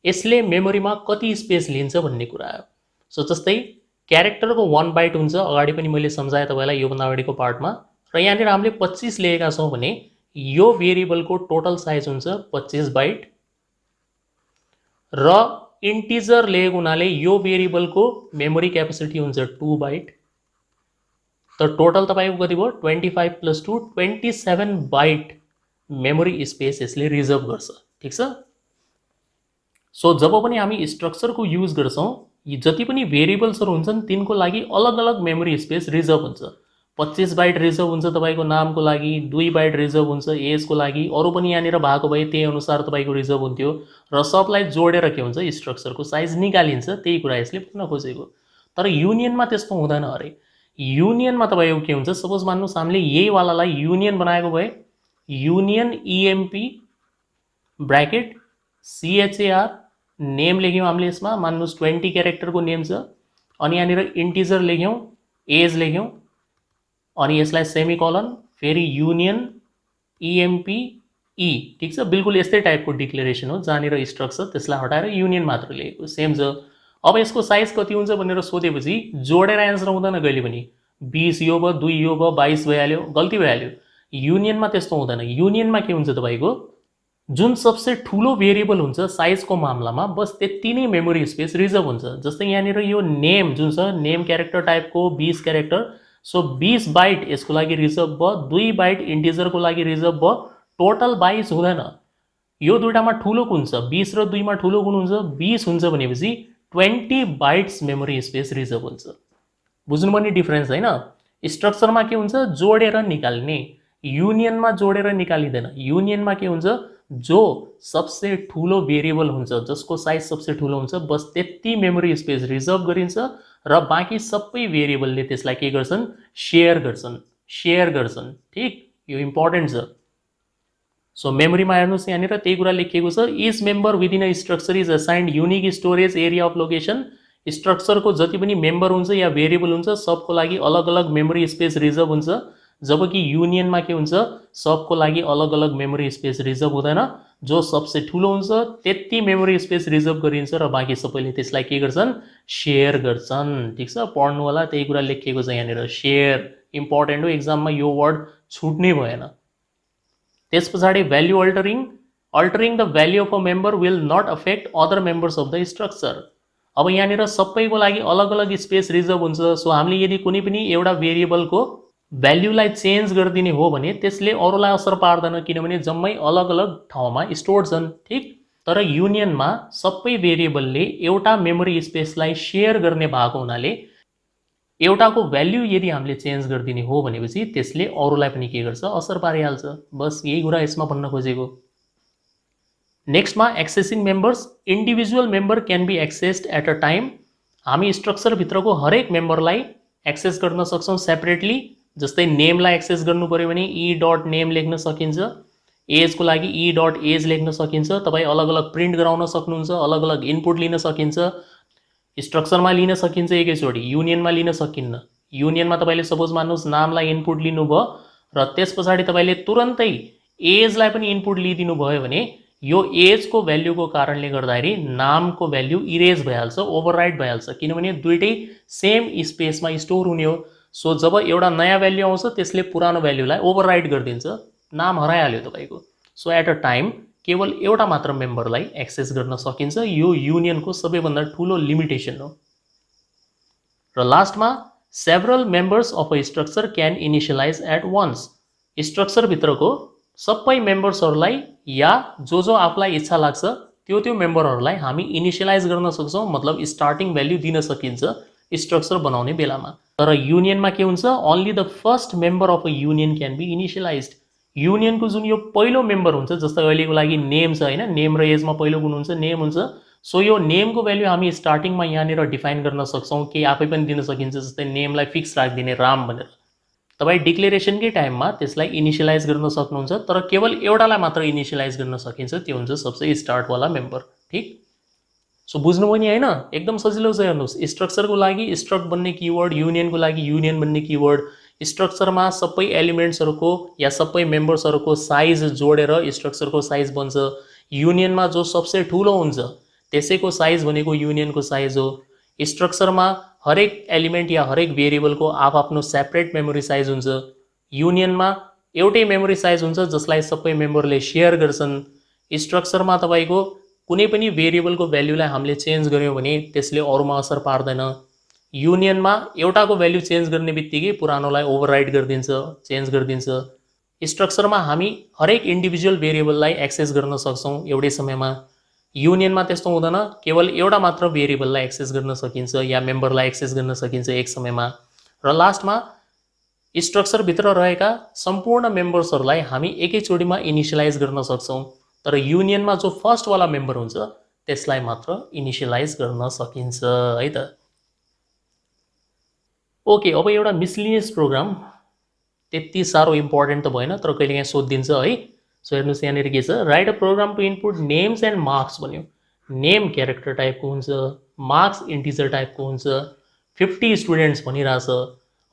यसले मेमोरीमा कति स्पेस लिन्छ भन्ने कुरा आयो। सो जस्तै क्यारेक्टरको 1 बाइट हुन्छ, अगाडि पनि मैले सम्झाएँ तपाईलाई योभन्दा अगाडिको पार्टमा, र यहाँनिर हामीले 25 लेखेका छौं भने यो भेरिएबलको टोटल साइज हुन्छ 25 बाइट र इन्टिजर लेखेको हुनाले यो भेरिएबलको मेमोरी क्यापेसिटी हुन्छ 2 बाइट। त टोटल तपाईको कति भयो 25 + 2 27 बाइट मेमोरी स्पेस यसले रिजर्भ गर्छ, ठीक छ। सो जब पनि हामी स्ट्रक्चरको युज गर्छौं यी जति पनि भेरिएबल्सहरु हुन्छन् तिनको लागि अलग अलग मेमोरी स्पेस रिजर्भ हुन्छ। 25 बाइट रिजर्भ हुन्छ तपाईको नामको लागि, 2 बाइट रिजर्भ हुन्छ एजको लागि, अरु पनि यहाँनिर भएको भए त्यही अनुसार तपाईको रिजर्भ हुन्थ्यो र सबलाई जोडेर के हुन्छ स्ट्रक्चरको साइज निकालिन्छ, त्यही कुरा यसले भन्न खोजेको। तर युनियनमा त्यस्तो हुँदैन अरे। युनियनमा तपाईको के हुन्छ, सपोज मान्नुस् हामीले यही वालालाई युनियन बनाएको भए union EMP bracket CHAR name लेख्यौं हामीले, यसमा मान्नुस् 20 क्यारेक्टरको नेम छ, अनि यहाँनिर इन्टिजर लेख्यौं, एज लेख्यौं, अनि यसलाई सेमिकोलन, फेरि युनियन EMP E, ठीक छ। बिल्कुल यस्तै टाइपको डिक्लेरेसन हो जहाँनिर स्ट्रक्चर त्यसलाई हटाएर युनियन मात्र लेखेको, सेम छ। अब यसको साइज कति हुन्छ भनेर सोधेपछि जोडेर एन्सर हुँदैन कहिले पनि, 20 यो भयो, 2 यो भयो, 22 भइहाल्यो, गल्ती भइहाल्यो। युनियनमा त्यस्तो हुँदैन। युनियनमा के हुन्छ तपाईको जुन सबसे ठूलो भेरिएबल हुन्छ साइजको मामलामा बस त्यति नै मेमोरी स्पेस रिजर्भ हुन्छ। जस्तै यहाँनिर यो नेम जुन छ, नेम क्यारेक्टर टाइपको 20 क्यारेक्टर, सो 20 बाइट यसको लागि रिजर्भ भयो, 2 बाइट इन्टिजरको लागि रिजर्भ भयो, टोटल 22 हुँदैन। यो दुईटामा ठूलो कुन छ, 20 र 2 मा ठूलो कुन हुन्छ, 20 हुन्छ भनेपछि 20 बाइट्स मेमोरी स्पेस रिजर्भ हुन्छ। बुझ्नुपर्ने डिफरेन्स हैन। स्ट्रक्चरमा के हुन्छ जोडेर निकाल्ने, युनियनमा जोडेर निकालिदैन। युनियनमा के हुन्छ जो सबसे ठूलो भेरिएबल हुन्छ जसको साइज सबसे ठूलो हुन्छ बस त्यति मेमोरी स्पेस रिजर्भ गरिन्छ र बाँकी सबै भेरिएबलले त्यसलाई के गर्छन् शेयर गर्छन्, ठीक। यो इम्पोर्टेन्ट छ। सो मेमोरीमा हेर्नुस् यहाँनिर त्यही कुरा लेखिएको छ, each member within a structure is assigned unique storage area of location. स्ट्रक्चरको जति पनि मेम्बर हुन्छ या भेरिएबल हुन्छ सबको लागि अलग अलग मेमोरी स्पेस रिजर्भ हुन्छ, जबकि युनियनमा के हुन्छ सबको लागि अलग अलग मेमोरी स्पेस रिजर्भ हुँदैन। जो सबसे ठूलो हुन्छ त्यति मेमोरी स्पेस रिजर्भ गरिन्छ र बाँकी सबैले त्यसलाई के गर्छन् शेयर गर्छन्, ठीक छ। पढ्नु होला त्यही कुरा लेखिएको छ यहाँनिर, शेयर इम्पोर्टेन्ट हो, एक्जाममा यो वर्ड छुट्नै भएन। त्यसपछि value altering the value of a member will not affect other members of the structure. अब यहाँनिर सबैको लागि अलग अलग स्पेस रिजर्भ हुन्छ। सो हामीले यदि कुनै पनि एउटा भेरिएबलको भ्याल्युलाई चेन्ज गरिदिने हो भने त्यसले अरूलाई असर पार्दैन, किनभने जम्मै अलग अलग ठाउँमा स्टोर छन्, ठीक। तर युनियनमा सबै भेरिएबलले एउटा मेमोरी स्पेसलाई शेयर गर्ने भएको हुनाले एउटाको भ्याल्यु यदि हामीले चेन्ज गरिदिने हो भनेपछि त्यसले अरूलाई पनि के गर्छ असर पारिहाल्छ। बस यही कुरा यसमा भन्न खोजेको। नेक्स्टमा accessing members. Individual member can be accessed at a time. हामी स्ट्रक्चर भित्रको हरेक मेम्बरलाई एक्सेस गर्न सक्छौं सेपरेटली। जस्तै नेमलाई एक्सेस गर्नु पर्यो भने e.name लेख्न सकिन्छ, एजको लागि e.age लेख्न सकिन्छ। तपाईं अलग अलग प्रिन्ट गराउन सक्नुहुन्छ, अलग अलग इनपुट लिन सकिन्छ। स्ट्रक्चरमा लिन सकिन्छ एकैचोटी, युनियनमा लिन सकिन्न। युनियनमा तपाईले सपोज मान्नुस् नामलाई इनपुट लिनुभयो र त्यसपछि तपाईले तुरन्तै एजलाई पनि इनपुट लिदिनु भयो भने यो एजको भ्याल्युको कारणले गर्दाखेरि नामको भ्याल्यु इरेज भइहाल्छ, ओभरराइट भइहाल्छ, किनभने दुईटै सेम स्पेसमा स्टोर हुने हो। सो जब एउटा नयाँ भ्याल्यु आउँछ त्यसले पुरानो भ्याल्युलाई ओभरराइट गरिदिन्छ, नाम हराइहाल्यो तपाईको। सो एट अ टाइम केवल एउटा मात्र मेम्बरलाई एक्सेस गर्न सकिन्छ। यो युनियनको सबैभन्दा ठुलो लिमिटेसन हो। र लास्टमा several members of a structure can initialise at once. स्ट्रक्चरभित्रको सबै मेम्बर्सहरूलाई या जो आफूलाई इच्छा लाग्छ त्यो मेम्बरहरूलाई हामी इनिसियलाइज गर्न सक्छौँ, मतलब स्टार्टिङ भ्याल्यु दिन सकिन्छ स्ट्रक्चर बनाउने बेलामा। तर युनियनमा के हुन्छ, only the first member of a union can be initialised. युनियनको जुन यो पहिलो मेम्बर हुन्छ, जस्तै अहिलेको लागि नेम छ होइन, नेम र एजमा पहिलो गुण हुन्छ नेम हुन्छ। सो यो नेमको भ्याल्यु हामी स्टार्टिङमा यहाँनिर डिफाइन गर्न सक्छौँ, केही आफै पनि दिन सकिन्छ, जस्तै नेमलाई फिक्स राखिदिने राम भनेर। तपाईँ डिक्लेरेसनकै टाइममा त्यसलाई इनिसियलाइज गर्न सक्नुहुन्छ, तर केवल एउटालाई मात्र इनिसियलाइज गर्न सकिन्छ, त्यो हुन्छ सबसे स्टार्टवाला मेम्बर। ठिक, सो बुझ्नुभयो नि होइन? एकदम सजिलो छ। हेर्नुहोस्, स्ट्रक्चरको लागि स्ट्रक्ट भन्ने किवर्ड, युनियनको लागि युनियन भन्ने किवर्ड, स्ट्रक्चरमा सबै एलिमेन्ट्सहरूको या सबै मेम्बर्सहरूको साइज जोडेर स्ट्रक्चरको साइज बन्छ। युनियनमा जो सबसे ठुलो हुन्छ त्यसैको साइज भनेको युनियनको साइज हो। स्ट्रक्चरमा हरेक एलिमेन्ट या हरेक भेरिएबलको आफ्नो सेपरेट मेमोरी साइज हुन्छ। युनियनमा एउटै मेमोरी साइज हुन्छ जसलाई सबै मेम्बरले सेयर गर्छन्। स्ट्रक्चरमा तपाईँको कुनै पनि भेरिएबलको भ्याल्युलाई हामीले चेन्ज गर्यौँ भने त्यसले अरूमा असर पार्दैन। युनियनमा एउटाको भ्याल्यु चेन्ज गर्ने बित्तिकै पुरानोलाई ओभरराइड गरिदिन्छ, चेन्ज गरिदिन्छ। स्ट्रक्चरमा हामी हरेक इन्डिभिजुअल भेरिएबललाई एक्सेस गर्न सक्छौँ एउटै समयमा। युनियनमा त्यस्तो हुँदैन, केवल एउटा मात्र भेरिएबललाई एक्सेस गर्न सकिन्छ या मेम्बरलाई एक्सेस गर्न सकिन्छ एक समयमा। र लास्टमा स्ट्रक्चरभित्र रहेका सम्पूर्ण मेम्बर्सहरूलाई हामी एकैचोटिमा इनिसियलाइज गर्न सक्छौँ, तर युनियनमा जो फर्स्टवाला मेम्बर हुन्छ त्यसलाई मात्र इनिसियलाइज गर्न सकिन्छ है त। ओके, अब एउटा मिसलिनियस प्रोग्राम, त्यति साह्रो इम्पोर्टेन्ट त भएन तर कहिले काहीँ सोधिदिन्छ है। सो हेर्नुहोस् यहाँनिर के छ, write a program to input names and marks भन्यो। नेम क्यारेक्टर टाइपको हुन्छ, मार्क्स इन्टिजर टाइपको हुन्छ, 50 स्टुडेन्ट्स भनिरहेछ।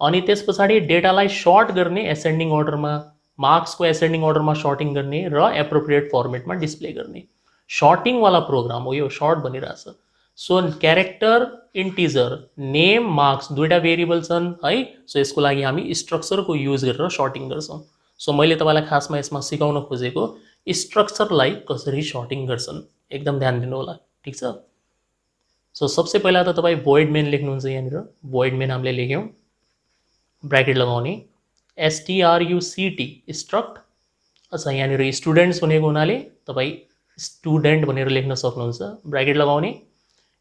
अनि त्यस पछाडि डेटालाई सर्ट गर्ने एसेन्डिङ अर्डरमा, मार्क्सको एसेन्डिङ अर्डरमा सर्टिङ गर्ने र एप्रोप्रिएट फर्मेटमा डिस्प्ले गर्ने सर्टिङवाला प्रोग्राम हो यो, सर्ट भनिरहेछ। So character integer name marks दुईवटा भेरिएबल छन् है। सो यसको लागि हामी स्ट्रक्चरको युज गरेर सर्टिङ गर्छौँ। सो मैले तपाईँलाई खासमा यसमा सिकाउन खोजेको स्ट्रक्चरलाई कसरी सर्टिङ गर्छन्, एकदम ध्यान दिनु होला। ठिक छ। सो सबसे पहिला त तपाईँ भोइड मेन लेख्नुहुन्छ। यहाँनिर भोइड मेन हामीले लेख्यौँ, ब्र्याकेट लगाउने STRUCT स्ट्रक्ट। अच्छा, यहाँनिर स्टुडेन्ट्स भनेको हुनाले तपाईँ स्टुडेन्ट भनेर लेख्न सक्नुहुन्छ, ब्र्याकेट लगाउने।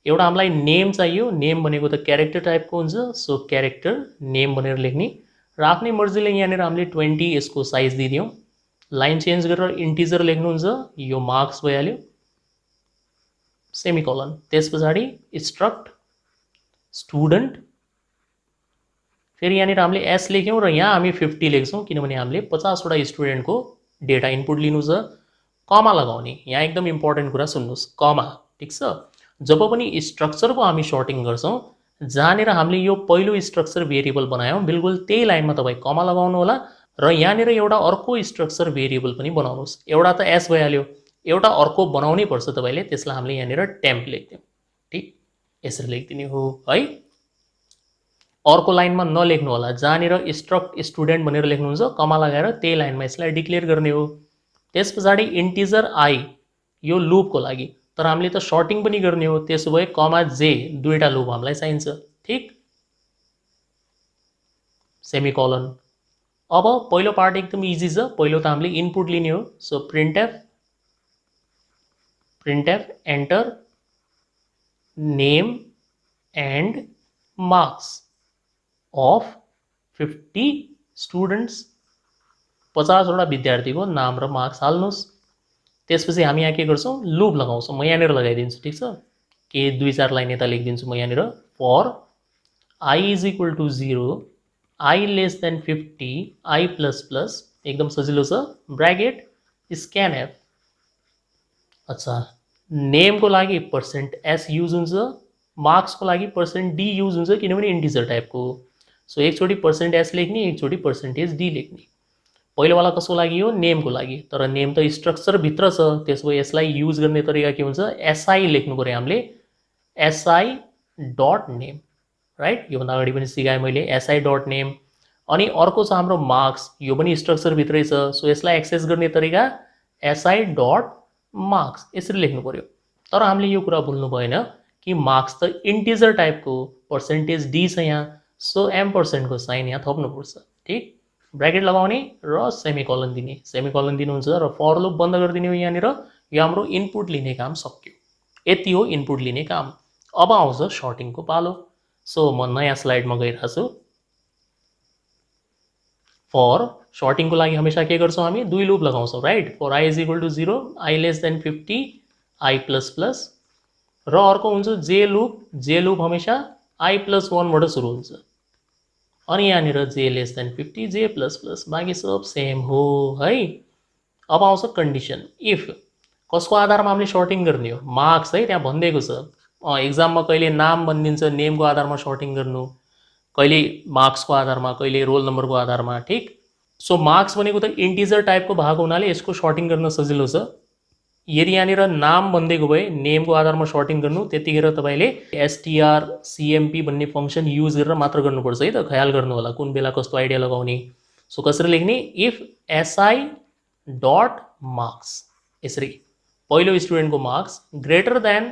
एउटा हामीलाई नेम चाहियो, नेम भनेको त क्यारेक्टर टाइपको हुन्छ, सो क्यारेक्टर नेम भनेर लेख्ने र आफ्नै मर्जीले यहाँनिर हामीले 20 यसको साइज दिइदियौँ। लाइन चेन्ज गरेर इन्टिजर लेख्नुहुन्छ, यो मार्क्स भइहाल्यो, सेमिकोलन। त्यस पछाडि स्ट्रक्ट स्टुडेन्ट, फेरि यहाँनिर हामीले एस लेख्यौँ र यहाँ हामी 50 लेख्छौँ किनभने हामीले 50वटा स्टुडेन्टको डेटा इनपुट लिनु छ। कमा लगाउने, यहाँ एकदम इम्पोर्टेन्ट कुरा सुन्नुहोस्, कमा। ठिक छ। जब पनि स्ट्रक्चरको हामी सर्टिङ गर्छौँ, जहाँनिर हामीले यो पहिलो स्ट्रक्चर भेरिएबल बनायौँ बिल्कुल त्यही लाइनमा तपाईँ कमा लगाउनु होला र यहाँनिर एउटा अर्को स्ट्रक्चर भेरिएबल पनि बनाउनुहोस्। एउटा त एस भइहाल्यो, एउटा अर्को बनाउनै पर्छ तपाईँले, त्यसलाई हामीले यहाँनिर टेम्प लेख्दियौँ। ठिक, यसरी लेखिदिने हो है। अर्को लाइनमा नलेख्नु होला, जहाँनिर स्ट्रक्ट स्टुडेन्ट भनेर लेख्नुहुन्छ कमा लगाएर त्यही लाइनमा यसलाई डिक्लेयर गर्ने हो। त्यस पछाडि इन्टिजर आई, यो लुपको लागि, तर हामीले त सर्टिङ पनि गर्ने हो, त्यसो भए कमा जे दुईवटा लुप हामीलाई चाहिन्छ। ठिक, सेमिकोलन। अब पहिलो पार्ट एकदम इजी छ, पहिलो त हामीले इनपुट लिने हो। So printf enter name and marks of 50 students, 50वटा विद्यार्थीको नाम र मार्क्स हाल्नुहोस्। त्यसपछि हामी यहाँ के गर्छौँ, लुप लगाउँछौँ। म यहाँनिर लगाइदिन्छु, ठिक छ। के 2-4 लाइन यता लेखिदिन्छु म यहाँनिर, for I is equal to 0, I less than 50, I plus plus, एकदम सजिलो छ, ब्र्याकेट स्क्यानएफ। अच्छा, नेमको लागि %s युज हुन्छ, मार्क्सको लागि %d युज हुन्छ किनभने इन्टिजर टाइपको। सो एकचोटि %s लेख्ने, एकचोटि %d लेख्ने। पहिलोवाला कसको लागि हो, नेमको लागि, तर नेम त स्ट्रक्चरभित्र छ, त्यसो भए यसलाई युज गर्ने तरिका के हुन्छ, SI लेख्नु पऱ्यो हामीले, SI डट नेम, राइट। योभन्दा अगाडि पनि सिकाएँ मैले, SI डट नेम। अनि अर्को छ हाम्रो मार्क्स, यो पनि स्ट्रक्चरभित्रै छ, सो यसलाई एक्सेस गर्ने तरिका SI डट मार्क्स यसरी लेख्नु पर्यो। तर हामीले यो कुरा भुल्नु भएन कि मार्क्स त इन्टिजर टाइपको पर्सेन्टेज डी छ यहाँ, सो एम्परसेन्टको साइन यहाँ थप्नुपर्छ। ठिक, ब्र्याकेट लगाउने र सेमिकोलन दिने, सेमिकोलन दिनुहुन्छ र फर लुप बन्द गरिदिने हो यहाँनिर। यो हाम्रो इनपुट लिने काम सक्यो। यति हो इनपुट लिने काम। अब आउँछ सर्टिङको पालो। सो म नयाँ स्लाइडमा गइरहेको छु। फर सर्टिङको लागि हमेसा के गर्छौँ हामी, दुई लुप लगाउँछौँ, right. For I is equal to 0, I less than 50, I plus plus, र अर्को हुन्छ जे लुप। जे लुप हमेसा आई प्लस 1बाट सुरु हुन्छ, अनि यहाँनिर जे लेस देन 50, जे प्लस प्लस, बाँकी सब सेम हो है। अब आउँछ कन्डिसन। इफ कसको आधारमा हामीले सर्टिङ गर्ने हो, मार्क्स है, त्यहाँ भनिदिएको छ। एक्जाममा कहिले नाम भनिदिन्छ, नेमको आधारमा सर्टिङ गर्नु, कहिले मार्क्सको आधारमा, कहिले रोल नम्बरको आधारमा। ठिक, सो मार्क्स भनेको त इन्टिजर टाइपको भएको हुनाले यसको सर्टिङ गर्न सजिलो छ। यदि यहाँनिर नाम भनिदिएको भए नेमको आधारमा सर्टिङ गर्नु, त्यतिखेर तपाईँले एसटिआर सिएमपी भन्ने फङ्सन युज गरेर मात्र गर्नुपर्छ है त। ख्याल गर्नु होला कुन बेला कस्तो आइडिया लगाउने। सो कसरी लेख्ने, इफ एसआई डट मार्क्स, यसरी पहिलो स्टुडेन्टको marks greater than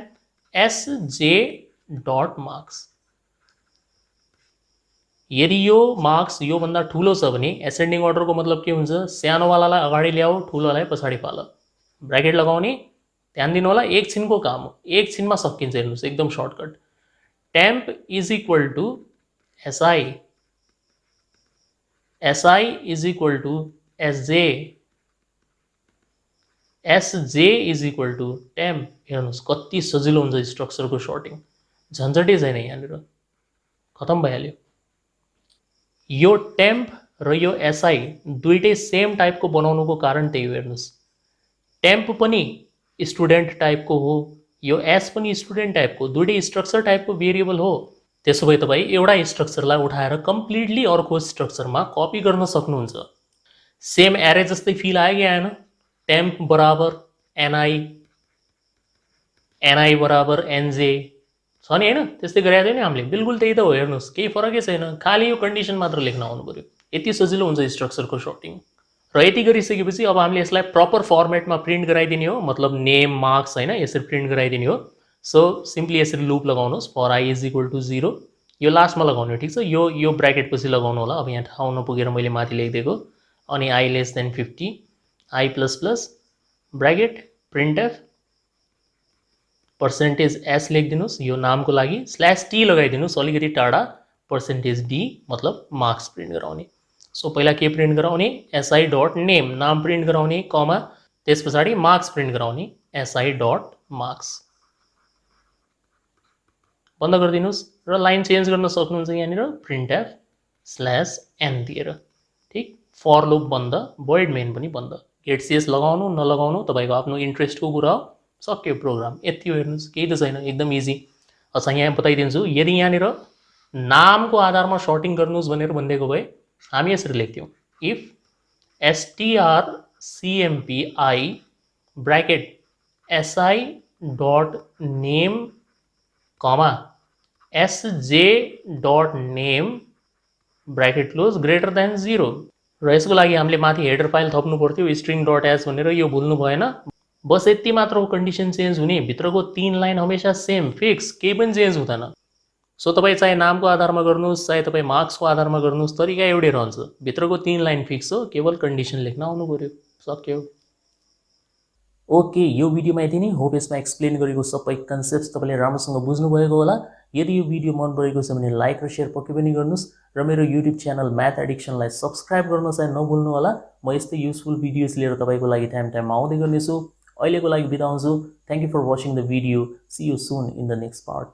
SJ dot marks. यदि यो मार्क्स योभन्दा ठुलो छ भने एसेन्डिङ अर्डरको मतलब के हुन्छ, सानोवालालाई अगाडि ल्याऊ, ठुलोलाई पछाडि पाल। ब्र्याकेट लगाउने, ध्यान दिनु होला, एकछिनको काम हो, एकछिनमा सकिन्छ। हेर्नुहोस् एकदम shortcut. Temp is equal to SI, SI is equal to SJ, SJ is equal to temp. हेर्नुहोस् कति सजिलो हुन्छ स्ट्रक्चरको सर्टिङ, झन्झटै छैन यहाँनिर, खतम भइहाल्यो। यो टेम्प र यो एसआई दुइटै सेम टाइपको बनाउनुको कारण त्यही हो। हेर्नुहोस् टेम्प पनि स्टुडेन्ट टाइपको हो, यो एस पनि स्टुडेन्ट टाइपको, दुइटै स्ट्रक्चर टाइपको भेरिएबल हो। त्यसो भए तपाईँ एउटा स्ट्रक्चरलाई उठाएर कम्प्लिटली अर्को स्ट्रक्चरमा कपी गर्न सक्नुहुन्छ। सेम एरे जस्तै फिल आयो कि आएन, टेम्प बराबर एनआई, एनआई बराबर एनजे छ नि होइन, त्यस्तै गरेको थियो नि हामीले, बिल्कुल त्यही त हो। हेर्नुहोस् केही फरकै छैन, खालि यो कन्डिसन मात्र लेख्न आउनु पऱ्यो। यति सजिलो हुन्छ स्ट्रक्चरको सर्टिङ। र यति गरिसकेपछि अब हामीले यसलाई प्रपर फर्मेटमा प्रिन्ट गराइदिने हो, मतलब नेम मार्क्स होइन, यसरी प्रिन्ट गराइदिने हो। सो सिम्पली यसरी लुप लगाउनुहोस्, for I is equal to 0, यो लास्टमा लगाउने हो, ठिक छ। यो ब्र्याकेट पछि लगाउनु होला। अब यहाँ ठाउँ नपुगेर मैले माथि लेखिदिएको, अनि I less than 50, I plus plus, bracket printf, percentage S लेखिदिनुहोस् यो नामको लागि, स्ल्यास टी लगाइदिनुहोस् अलिकति टाढा, पर्सेन्टेज डी मतलब मार्क्स प्रिन्ट गराउने। सो पहिला के प्रिन्ट गराउने, एसआई डट नेम, नाम प्रिन्ट गराउने, कमा, त्यस पछाडि मार्क्स प्रिन्ट गराउने, एसआई डट मार्क्स। बन्द गरिदिनुहोस् र लाइन चेन्ज गर्न सक्नुहुन्छ यहाँनिर, प्रिन्टएफ स्ल्यास एन दिएर। ठिक, फर लुप बन्द, void मेन पनि बन्द। गेट सिएस लगाउनु नलगाउनु तपाईँको आफ्नो इन्ट्रेस्टको कुरा हो, सक्यो प्रोग्राम। यति हो, हेर्नुहोस् केही त छैन, एकदम इजी। अच्छा यहाँ बताइदिन्छु, यदि यहाँनिर नामको आधारमा सर्टिङ गर्नुहोस् भनेर भनिदिएको भए हामी यसरी लेख्थ्यौँ, if STR CMPI bracket SI dot name comma SJ dot name bracket close greater than 0। र यसको लागि हामीले माथि हेडर फाइल थप्नु पर्थ्यो, स्ट्रिङ डट एस भनेर, यो भुल्नु भएन। बस यति मात्र हो कन्डिसन चेन्ज हुने, भित्रको 3 लाइन हमेसा सेम फिक्स, केही पनि चेन्ज हुँदैन। सो तपाईँ चाहे नामको आधारमा गर्नुहोस्, चाहे तपाईँ मार्क्सको आधारमा गर्नुहोस्, तरिका एउटै रहन्छ, भित्रको 3 लाइन फिक्स हो, केवल कन्डिसन लेख्न आउनु पर्यो, सक्यो। ओके, यो भिडियोमा यति नै। होप यसमा एक्सप्लेन गरेको सबै कन्सेप्ट्स तपाईँले राम्रोसँग बुझ्नुभएको होला। यदि यो भिडियो मन परेको छ भने लाइक र सेयर पक्कै पनि गर्नुहोस्, र मेरो युट्युब च्यानल म्याथ एडिक्सनलाई सब्सक्राइब गर्न चाहिँ नभुल्नु होला। म यस्तै युजफुल भिडियोज लिएर तपाईँको लागि टाइम टाइममा आउँदै गर्नेछु। अहिलेको लागि बिदा हुन्छु। Thank you for watching the video. See you soon in the next part.